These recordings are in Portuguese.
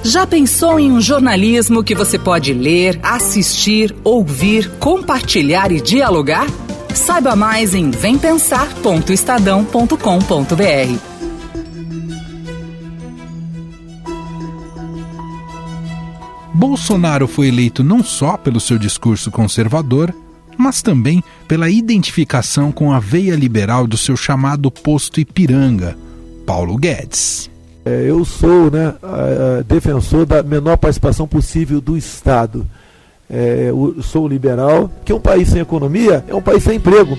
Já pensou em um jornalismo que você pode ler, assistir, ouvir, compartilhar e dialogar? Saiba mais em vempensar.estadão.com.br. Bolsonaro foi eleito não só pelo seu discurso conservador, mas também pela identificação com a veia liberal do seu chamado posto Ipiranga, Paulo Guedes. Eu sou defensor da menor participação possível do Estado. Eu sou liberal, que um país sem economia é um país sem emprego.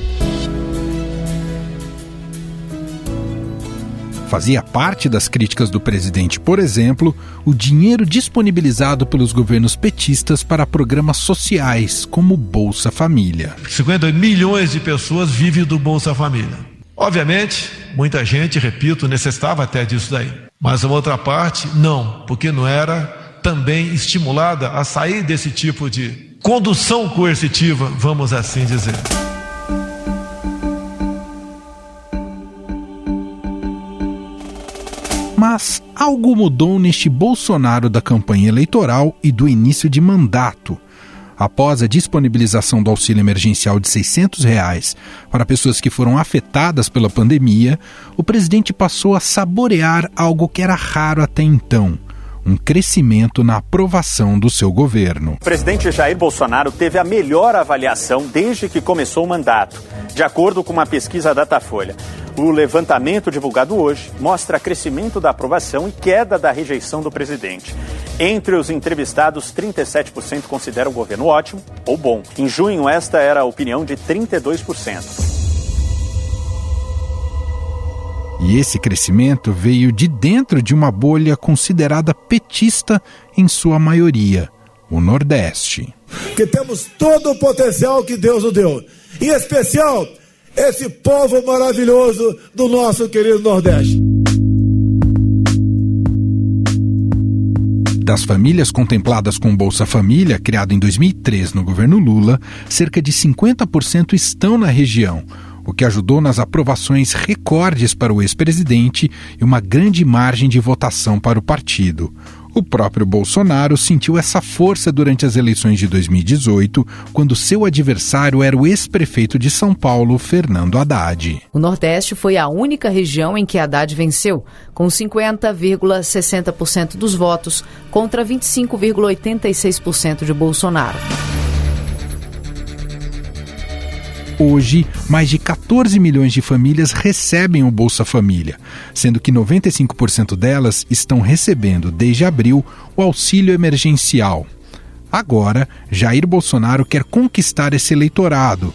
Fazia parte das críticas do presidente, por exemplo, o dinheiro disponibilizado pelos governos petistas para programas sociais, como Bolsa Família. 52 milhões de pessoas vivem do Bolsa Família. Obviamente, muita gente, repito, necessitava até disso daí. Mas a outra parte, não, porque não era também estimulada a sair desse tipo de condução coercitiva, vamos assim dizer. Mas algo mudou neste Bolsonaro da campanha eleitoral e do início de mandato. Após a disponibilização do auxílio emergencial de R$ 600 para pessoas que foram afetadas pela pandemia, o presidente passou a saborear algo que era raro até então: um crescimento na aprovação do seu governo. O presidente Jair Bolsonaro teve a melhor avaliação desde que começou o mandato, de acordo com uma pesquisa Datafolha. O levantamento divulgado hoje mostra crescimento da aprovação e queda da rejeição do presidente. Entre os entrevistados, 37% consideram o governo ótimo ou bom. Em junho, esta era a opinião de 32%. E esse crescimento veio de dentro de uma bolha considerada petista em sua maioria, o Nordeste. Que temos todo o potencial que Deus nos deu. Em especial, esse povo maravilhoso do nosso querido Nordeste. Das famílias contempladas com Bolsa Família, criado em 2003 no governo Lula, cerca de 50% estão na região, o que ajudou nas aprovações recordes para o ex-presidente e uma grande margem de votação para o partido. O próprio Bolsonaro sentiu essa força durante as eleições de 2018, quando seu adversário era o ex-prefeito de São Paulo, Fernando Haddad. O Nordeste foi a única região em que Haddad venceu, com 50,60% dos votos contra 25,86% de Bolsonaro. Hoje, mais de 14 milhões de famílias recebem o Bolsa Família, sendo que 95% delas estão recebendo, desde abril, o auxílio emergencial. Agora, Jair Bolsonaro quer conquistar esse eleitorado,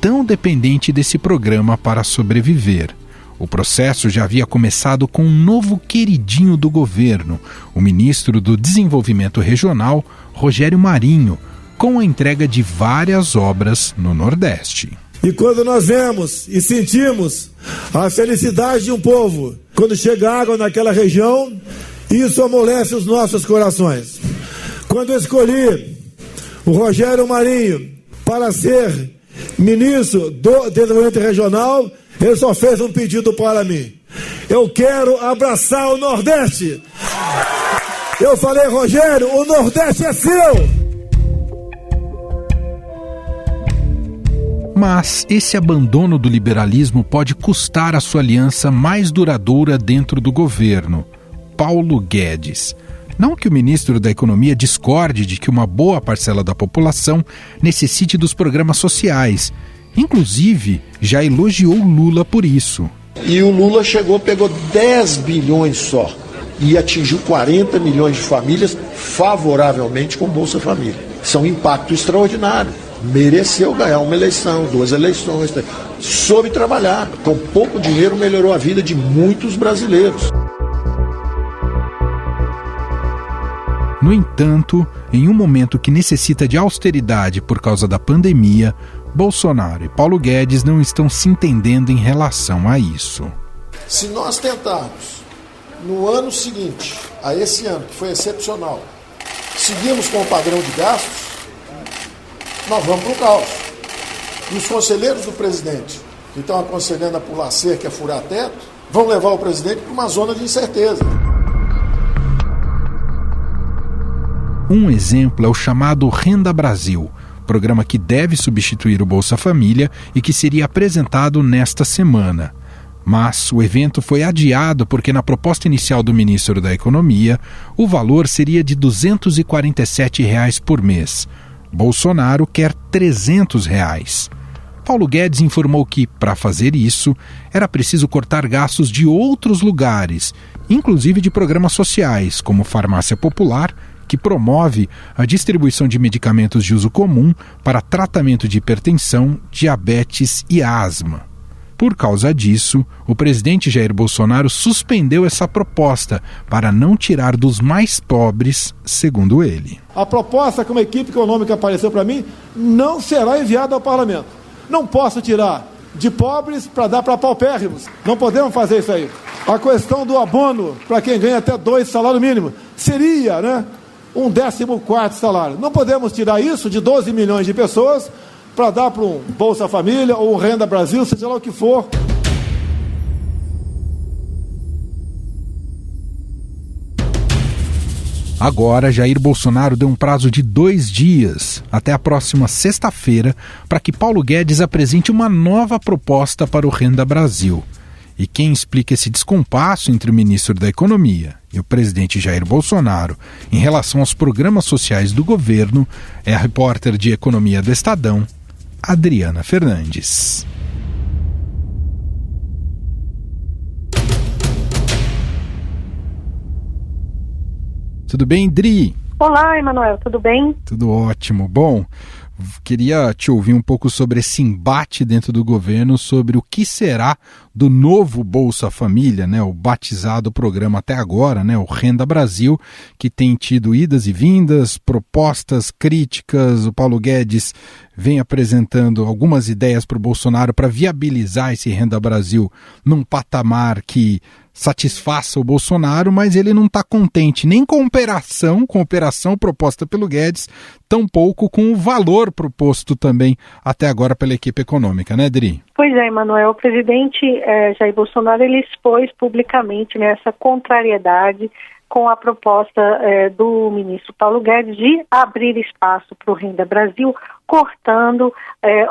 tão dependente desse programa para sobreviver. O processo já havia começado com um novo queridinho do governo, o ministro do Desenvolvimento Regional, Rogério Marinho, com a entrega de várias obras no Nordeste. E quando nós vemos e sentimos a felicidade de um povo, quando chega água naquela região, isso amolece os nossos corações. Quando eu escolhi o Rogério Marinho para ser ministro do Desenvolvimento Regional, ele só fez um pedido para mim: eu quero abraçar o Nordeste. Eu falei: Rogério, o Nordeste é seu. Mas esse abandono do liberalismo pode custar a sua aliança mais duradoura dentro do governo, Paulo Guedes. Não que o ministro da Economia discorde de que uma boa parcela da população necessite dos programas sociais. Inclusive, já elogiou Lula por isso. E o Lula pegou 10 bilhões só e atingiu 40 milhões de famílias favoravelmente com Bolsa Família. Isso é um impacto extraordinário. Mereceu ganhar uma eleição, 2 eleições, soube trabalhar. Com pouco dinheiro melhorou a vida de muitos brasileiros. No entanto, em um momento que necessita de austeridade por causa da pandemia, Bolsonaro e Paulo Guedes não estão se entendendo em relação a isso. Se nós tentarmos, no ano seguinte, a esse ano, que foi excepcional, seguirmos com o padrão de gastos, nós vamos para o caos. E os conselheiros do presidente, que estão aconselhando a pular cerca, a furar teto, vão levar o presidente para uma zona de incerteza. Um exemplo é o chamado Renda Brasil, programa que deve substituir o Bolsa Família e que seria apresentado nesta semana. Mas o evento foi adiado porque na proposta inicial do ministro da Economia, o valor seria de R$ 247 por mês. Bolsonaro quer R$ 300. Paulo Guedes informou que, para fazer isso, era preciso cortar gastos de outros lugares, inclusive de programas sociais, como Farmácia Popular, que promove a distribuição de medicamentos de uso comum para tratamento de hipertensão, diabetes e asma. Por causa disso, o presidente Jair Bolsonaro suspendeu essa proposta para não tirar dos mais pobres, segundo ele. A proposta que uma equipe econômica apareceu para mim não será enviada ao parlamento. Não posso tirar de pobres para dar para paupérrimos. Não podemos fazer isso aí. A questão do abono para quem ganha até 2 salários mínimos seria, um 14º salário. Não podemos tirar isso de 12 milhões de pessoas para dar para um Bolsa Família ou um Renda Brasil, seja lá o que for. Agora, Jair Bolsonaro deu um prazo de 2 dias, até a próxima sexta-feira, para que Paulo Guedes apresente uma nova proposta para o Renda Brasil. E quem explica esse descompasso entre o ministro da Economia e o presidente Jair Bolsonaro em relação aos programas sociais do governo é a repórter de Economia do Estadão, Adriana Fernandes. Tudo bem, Dri? Olá, Emanuel, tudo bem? Tudo ótimo. Bom, queria te ouvir um pouco sobre esse embate dentro do governo sobre o que será do novo Bolsa Família, o batizado programa até agora, o Renda Brasil, que tem tido idas e vindas, propostas, críticas. O Paulo Guedes vem apresentando algumas ideias para o Bolsonaro para viabilizar esse Renda Brasil num patamar que satisfaça o Bolsonaro, mas ele não está contente nem com a operação proposta pelo Guedes, tampouco com o valor proposto também até agora pela equipe econômica, né, Dri? Pois é, Emanuel, o presidente Jair Bolsonaro, ele expôs publicamente essa contrariedade com a proposta do ministro Paulo Guedes de abrir espaço para o Renda Brasil, cortando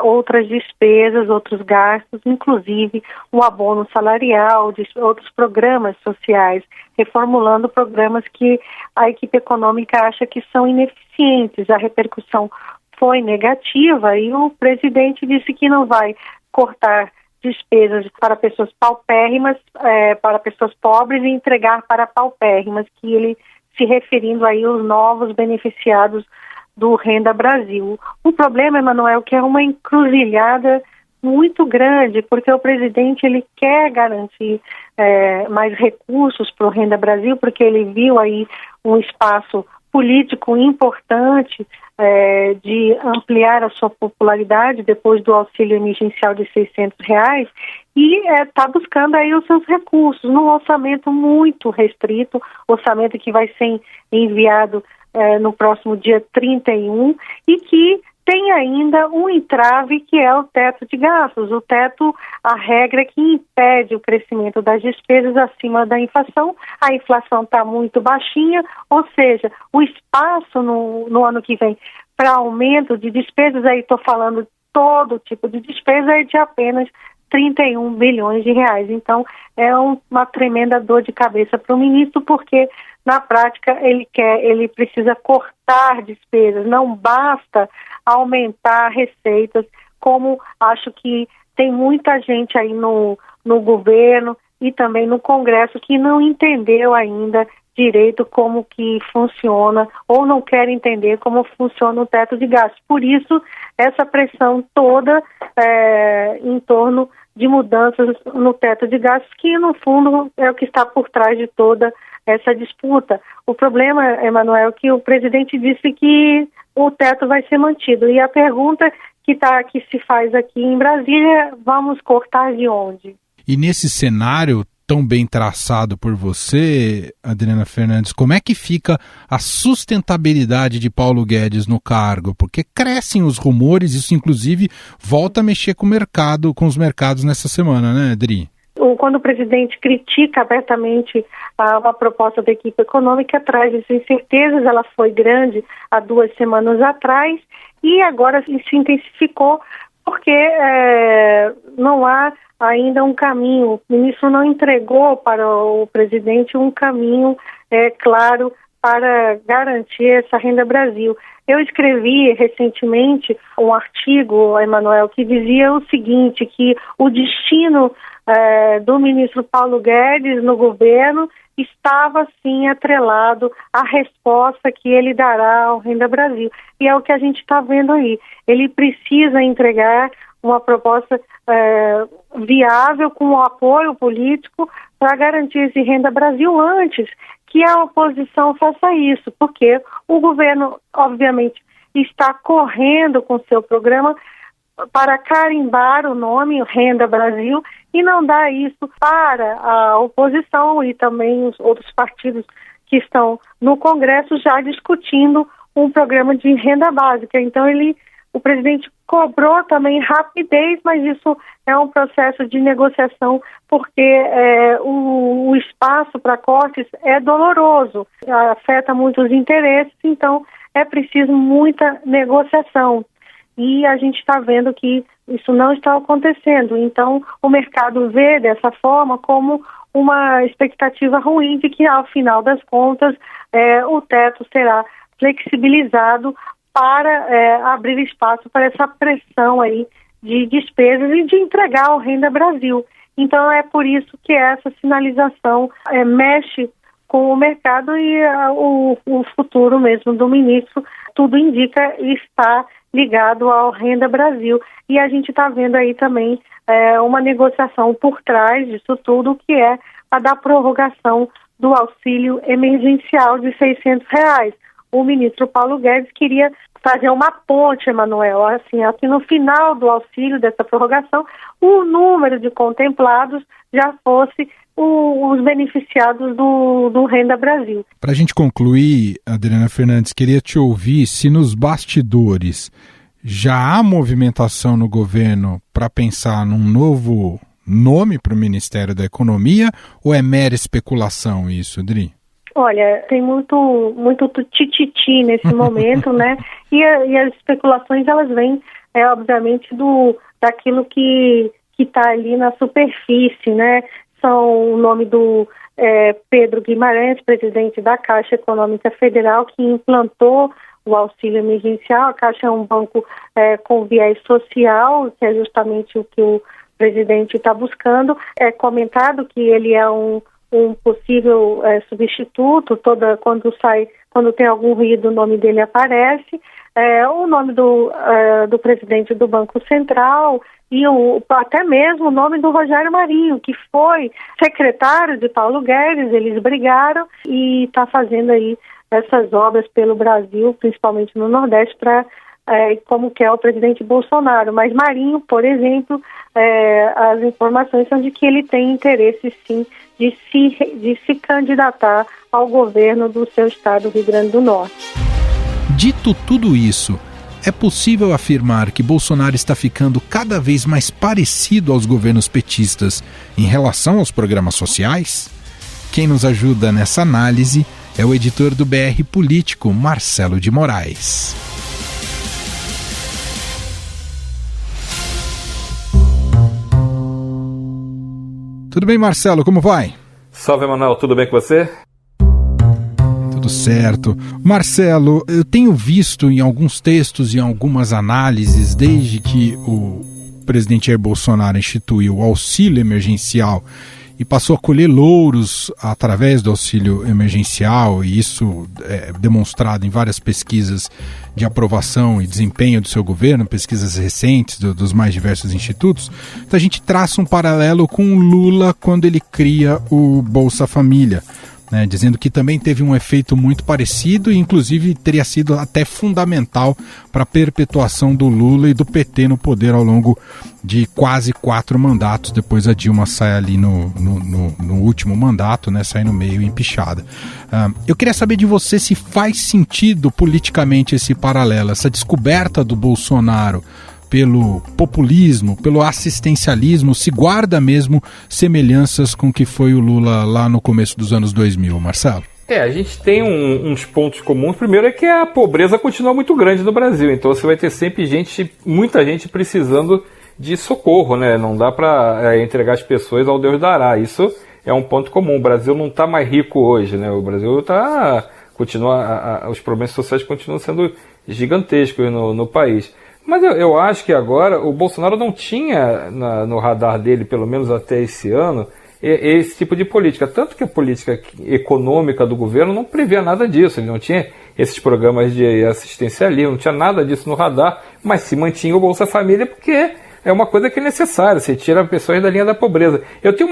outras despesas, outros gastos, inclusive o abono salarial, de outros programas sociais, reformulando programas que a equipe econômica acha que são ineficientes. A repercussão foi negativa e o presidente disse que não vai cortar despesas para pessoas paupérrimas, para pessoas pobres e entregar para paupérrimas, que ele se referindo aí aos novos beneficiados do Renda Brasil. O problema, Emanuel, que é uma encruzilhada muito grande, porque o presidente ele quer garantir mais recursos para o Renda Brasil, porque ele viu aí um espaço político importante de ampliar a sua popularidade depois do auxílio emergencial de R$600 e está buscando aí os seus recursos num orçamento muito restrito, orçamento que vai ser enviado no próximo dia 31 e que tem ainda um entrave que é o teto de gastos. O teto, a regra que impede o crescimento das despesas acima da inflação. A inflação está muito baixinha, ou seja, o espaço no ano que vem para aumento de despesas, aí estou falando todo tipo de despesa, é de apenas 31 bilhões de reais. Então, é uma tremenda dor de cabeça para o ministro, porque na prática ele precisa cortar despesas, não basta aumentar receitas, como acho que tem muita gente aí no governo e também no Congresso que não entendeu ainda direito como que funciona ou não quer entender como funciona o teto de gastos. Por isso, essa pressão toda em torno de mudanças no teto de gastos, que no fundo é o que está por trás de toda essa disputa. O problema, Emanuel, é que o presidente disse que o teto vai ser mantido. E a pergunta que se faz aqui em Brasília, vamos cortar de onde? E nesse cenário tão bem traçado por você, Adriana Fernandes, como é que fica a sustentabilidade de Paulo Guedes no cargo? Porque crescem os rumores, isso inclusive volta a mexer com o mercado, com os mercados nessa semana, né, Adri? quando o presidente critica abertamente uma proposta da equipe econômica, traz essas incertezas. Ela foi grande há 2 semanas atrás e agora se intensificou porque não há ainda um caminho. O ministro não entregou para o presidente um caminho claro para garantir essa Renda Brasil. Eu escrevi recentemente um artigo, Emanuel, que dizia o seguinte, que o destino do ministro Paulo Guedes no governo estava, sim, atrelado à resposta que ele dará ao Renda Brasil. E é o que a gente está vendo aí. Ele precisa entregar uma proposta viável, com o apoio político, para garantir esse Renda Brasil antes que a oposição faça isso, porque o governo, obviamente, está correndo com seu programa para carimbar o nome Renda Brasil e não dá isso para a oposição e também os outros partidos que estão no Congresso já discutindo um programa de renda básica. Então o presidente cobrou também rapidez, mas isso é um processo de negociação porque o espaço para cortes é doloroso, afeta muitos interesses, então é preciso muita negociação. E a gente está vendo que isso não está acontecendo. Então, o mercado vê dessa forma como uma expectativa ruim de que, ao final das contas, o teto será flexibilizado para abrir espaço para essa pressão aí de despesas e de entregar ao Renda Brasil. Então, é por isso que essa sinalização mexe com o mercado e o futuro mesmo do ministro, tudo indica, está ligado ao Renda Brasil. E a gente está vendo aí também uma negociação por trás disso tudo, que é a da prorrogação do auxílio emergencial de R$600. O ministro Paulo Guedes queria fazer uma ponte, Emanuel, assim no final do auxílio dessa prorrogação, o número de contemplados já fosse os beneficiados do Renda Brasil. Para a gente concluir, Adriana Fernandes, queria te ouvir se nos bastidores já há movimentação no governo para pensar num novo nome para o Ministério da Economia ou é mera especulação isso, Adri? Olha, tem muito tititi nesse momento, né? E as especulações, elas vêm, obviamente, daquilo que está ali na superfície, né? São o nome do Pedro Guimarães, presidente da Caixa Econômica Federal, que implantou o auxílio emergencial. A Caixa é um banco com viés social, que é justamente o que o presidente está buscando. É comentado que ele é um possível substituto, quando tem algum ruído, o nome dele aparece. O nome do presidente do Banco Central e até mesmo o nome do Rogério Marinho, que foi secretário de Paulo Guedes. Eles brigaram e está fazendo aí essas obras pelo Brasil, principalmente no Nordeste, como quer o presidente Bolsonaro. Mas Marinho, por exemplo, as informações são de que ele tem interesse, sim, de se candidatar ao governo do seu estado, Rio Grande do Norte. Dito tudo isso, é possível afirmar que Bolsonaro está ficando cada vez mais parecido aos governos petistas em relação aos programas sociais? Quem nos ajuda nessa análise é o editor do BR Político, Marcelo de Moraes. Tudo bem, Marcelo? Como vai? Salve, Emanuel. Tudo bem com você? Tudo certo. Marcelo, eu tenho visto em alguns textos e em algumas análises, desde que o presidente Jair Bolsonaro instituiu o auxílio emergencial e passou a colher louros através do auxílio emergencial, e isso é demonstrado em várias pesquisas de aprovação e desempenho do seu governo, pesquisas recentes dos mais diversos institutos. Então a gente traça um paralelo com o Lula quando ele cria o Bolsa Família, né, dizendo que também teve um efeito muito parecido e inclusive teria sido até fundamental para a perpetuação do Lula e do PT no poder ao longo de quase 4 mandatos. Depois a Dilma sai ali no último mandato, né, sai no meio empichada. Eu queria saber de você se faz sentido politicamente esse paralelo, essa descoberta do Bolsonaro pelo populismo, pelo assistencialismo, se guarda mesmo semelhanças com o que foi o Lula lá no começo dos anos 2000, Marcelo? A gente tem uns pontos comuns. Primeiro é que a pobreza continua muito grande no Brasil, então você vai ter sempre muita gente precisando de socorro, né? Não dá para entregar as pessoas ao Deus dará. Isso é um ponto comum. O Brasil não está mais rico hoje, né? O Brasil os problemas sociais continuam sendo gigantescos no país. Mas eu acho que agora o Bolsonaro não tinha no radar dele, pelo menos até esse ano, esse tipo de política. Tanto que a política econômica do governo não previa nada disso. Ele não tinha esses programas de assistencialismo, não tinha nada disso no radar, mas se mantinha o Bolsa Família porque é uma coisa que é necessária, você tira pessoas da linha da pobreza. Eu tenho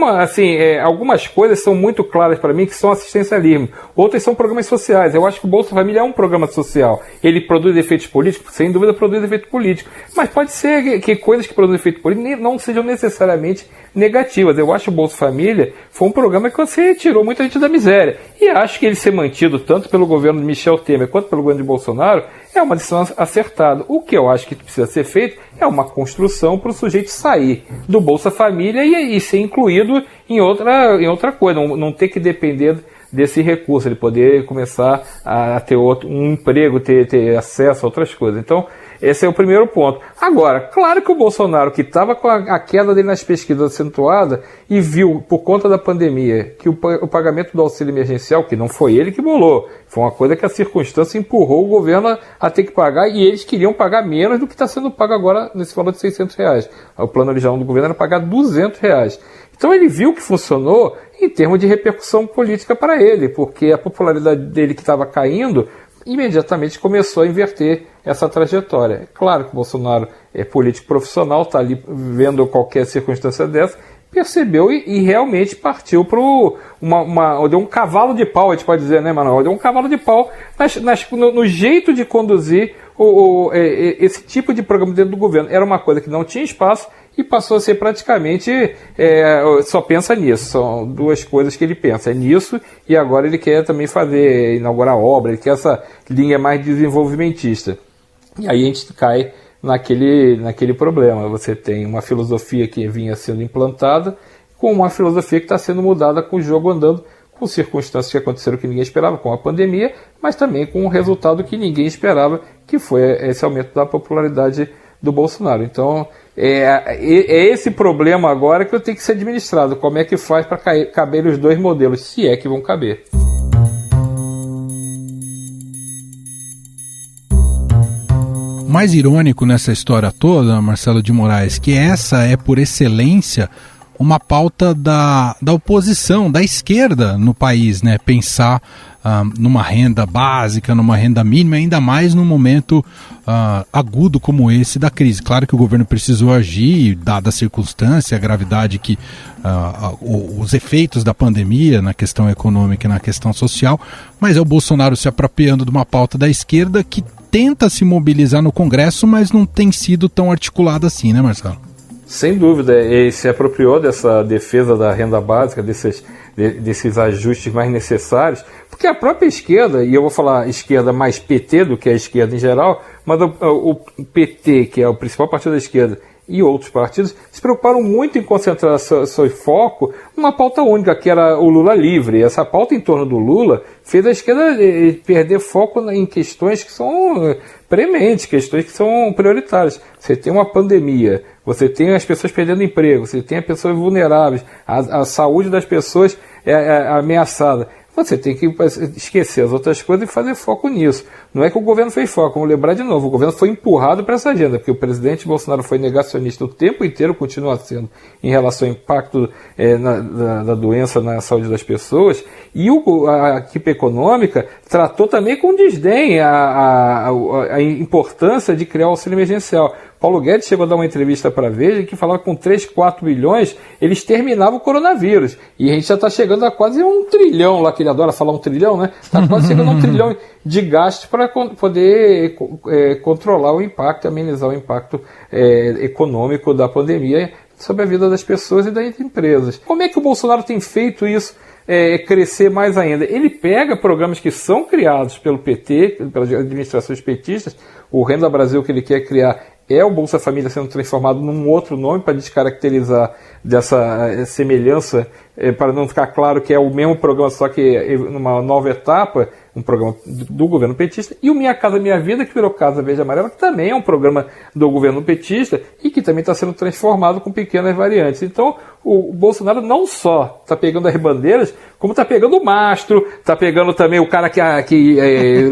algumas coisas são muito claras para mim que são assistencialismo, outras são programas sociais. Eu acho que o Bolsa Família é um programa social. Ele produz efeitos políticos? Sem dúvida produz efeito político. Mas pode ser que coisas que produzem efeito político não sejam necessariamente negativas. Eu acho que o Bolsa Família foi um programa que você tirou muita gente da miséria. E acho que ele ser mantido tanto pelo governo de Michel Temer quanto pelo governo de Bolsonaro é uma decisão acertada. O que eu acho que precisa ser feito é uma construção para o sujeito sair do Bolsa Família e ser incluído em outra coisa, não ter que depender desse recurso, ele poder começar a ter um emprego, ter acesso a outras coisas. Então, esse é o primeiro ponto. Agora, claro que o Bolsonaro, que estava com a queda dele nas pesquisas acentuada e viu, por conta da pandemia, que o pagamento do auxílio emergencial, que não foi ele que bolou, foi uma coisa que a circunstância empurrou o governo a ter que pagar, e eles queriam pagar menos do que está sendo pago agora nesse valor de R$600. O plano original do governo era pagar R$200. Então ele viu que funcionou em termos de repercussão política para ele, porque a popularidade dele que estava caindo imediatamente começou a inverter essa trajetória. É claro que o Bolsonaro é político profissional, está ali vendo qualquer circunstância dessa, percebeu e realmente partiu para deu um cavalo de pau, a gente pode dizer, né, Manuel? Deu um cavalo de pau no jeito de conduzir esse tipo de programa dentro do governo. Era uma coisa que não tinha espaço e passou a ser praticamente só pensa nisso. São duas coisas que ele pensa, é nisso, e agora ele quer também inaugurar obra, ele quer essa linha mais desenvolvimentista. E aí a gente cai naquele problema. Você tem uma filosofia que vinha sendo implantada com uma filosofia que está sendo mudada com o jogo andando, com circunstâncias que aconteceram que ninguém esperava, com a pandemia, mas também com um resultado que ninguém esperava, que foi esse aumento da popularidade do Bolsonaro. Então, é esse problema agora que tem que ser administrado. Como é que faz para caber os dois modelos, se é que vão caber? Mais irônico nessa história toda, Marcelo de Moraes, que essa é, por excelência, uma pauta da oposição, da esquerda no país, né? Pensar numa renda básica, numa renda mínima, ainda mais num momento agudo como esse da crise. Claro que o governo precisou agir, dada a circunstância, a gravidade que os efeitos da pandemia na questão econômica e na questão social, mas é o Bolsonaro se apropriando de uma pauta da esquerda que tenta se mobilizar no Congresso, mas não tem sido tão articulado assim, né, Marcelo? Sem dúvida, ele se apropriou dessa defesa da renda básica, desses ajustes mais necessários, porque a própria esquerda, e eu vou falar esquerda mais PT do que a esquerda em geral, mas o PT, que é o principal partido da esquerda, e outros partidos, se preocuparam muito em concentrar seu foco numa pauta única, que era o Lula livre. Essa pauta em torno do Lula fez a esquerda perder foco em questões que são prementes, questões que são prioritárias. Você tem uma pandemia, você tem as pessoas perdendo emprego, você tem as pessoas vulneráveis, a saúde das pessoas é ameaçada. Você tem que esquecer as outras coisas e fazer foco nisso. Não é que o governo fez foco, vamos lembrar de novo, o governo foi empurrado para essa agenda, porque o presidente Bolsonaro foi negacionista o tempo inteiro, continua sendo, em relação ao impacto da doença na saúde das pessoas, e a equipe econômica tratou também com desdém a importância de criar o auxílio emergencial. Paulo Guedes chegou a dar uma entrevista para a Veja que falava que com 3, 4 bilhões eles terminavam o coronavírus. E a gente já está chegando a quase 1 trilhão, lá que ele adora falar 1 trilhão, né? Está quase chegando a 1 trilhão de gastos para poder controlar o impacto, amenizar o impacto econômico da pandemia sobre a vida das pessoas e das empresas. Como é que o Bolsonaro tem feito isso crescer mais ainda? Ele pega programas que são criados pelo PT, pelas administrações petistas. O Renda Brasil que ele quer criar é o Bolsa Família sendo transformado num outro nome para descaracterizar dessa semelhança, para não ficar claro que é o mesmo programa, só que numa nova etapa, um programa do governo petista, e o Minha Casa Minha Vida, que virou Casa Verde e Amarela, que também é um programa do governo petista e que também está sendo transformado com pequenas variantes. Então, o Bolsonaro não só está pegando as bandeiras, como está pegando o mastro, está pegando também o cara que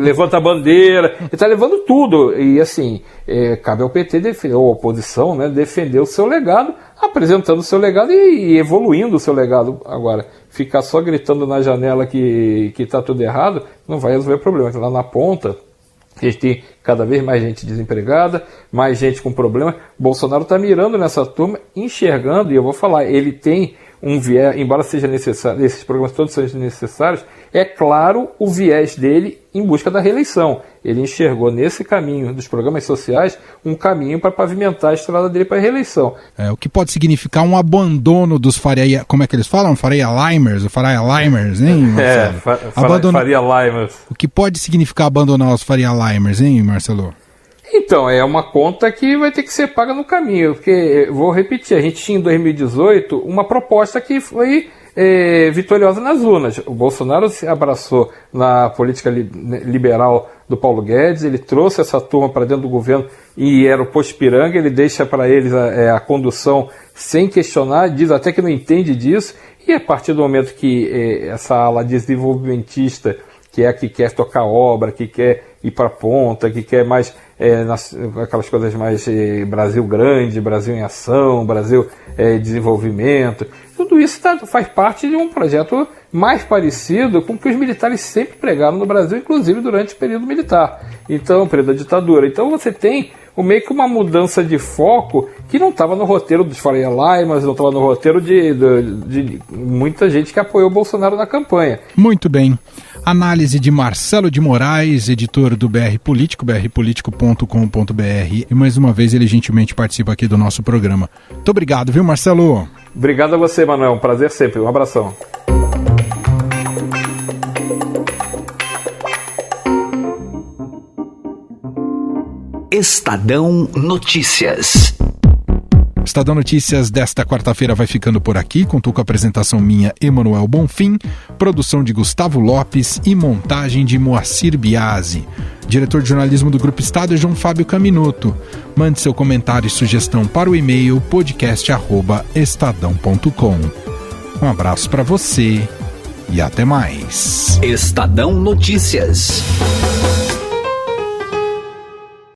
levanta a bandeira, ele está levando tudo. E assim, cabe ao PT, ou à oposição, né, defender o seu legado, apresentando o seu legado e evoluindo o seu legado. Agora, ficar só gritando na janela que está tudo errado, não vai resolver o problema. Lá na ponta, a gente tem cada vez mais gente desempregada, mais gente com problema. Bolsonaro está mirando nessa turma, enxergando, e eu vou falar, ele tem um viés, embora seja necessário, esses programas todos sejam necessários, é claro o viés dele em busca da reeleição. Ele enxergou nesse caminho dos programas sociais um caminho para pavimentar a estrada dele para a reeleição. O que pode significar um abandono dos Faria... Como é que eles falam? Faria Limers, hein, Marcelo? Faria Limers. O que pode significar abandonar os Faria Limers, hein, Marcelo? Então, é uma conta que vai ter que ser paga no caminho, porque, vou repetir, a gente tinha em 2018 uma proposta que foi vitoriosa nas urnas. O Bolsonaro se abraçou na política liberal do Paulo Guedes, ele trouxe essa turma para dentro do governo e era o posto Piranga, ele deixa para eles a condução sem questionar, diz até que não entende disso, e a partir do momento que essa ala desenvolvimentista, que é a que quer tocar obra, que quer ir para a ponta, que quer mais aquelas coisas mais Brasil grande, Brasil em ação, Brasil desenvolvimento, tudo isso faz parte de um projeto mais parecido com o que os militares sempre pregaram no Brasil, inclusive durante o período militar, então, período da ditadura. Então você tem meio que uma mudança de foco que não estava no roteiro dos Faria Limers, não estava no roteiro de muita gente que apoiou o Bolsonaro na campanha. Muito bem. Análise de Marcelo de Moraes, editor do BR Político, brpolitico.com.br, e mais uma vez ele gentilmente participa aqui do nosso programa. Muito obrigado, viu, Marcelo? Obrigado a você, Manuel. Um prazer sempre. Um abração. Estadão Notícias. Estadão Notícias desta quarta-feira vai ficando por aqui. Contou com a apresentação minha, Emanuel Bonfim, produção de Gustavo Lopes e montagem de Moacir Biasi. Diretor de jornalismo do Grupo Estado é João Fábio Caminuto. Mande seu comentário e sugestão para o e-mail podcast@estadão.com. Um abraço para você e até mais. Estadão Notícias.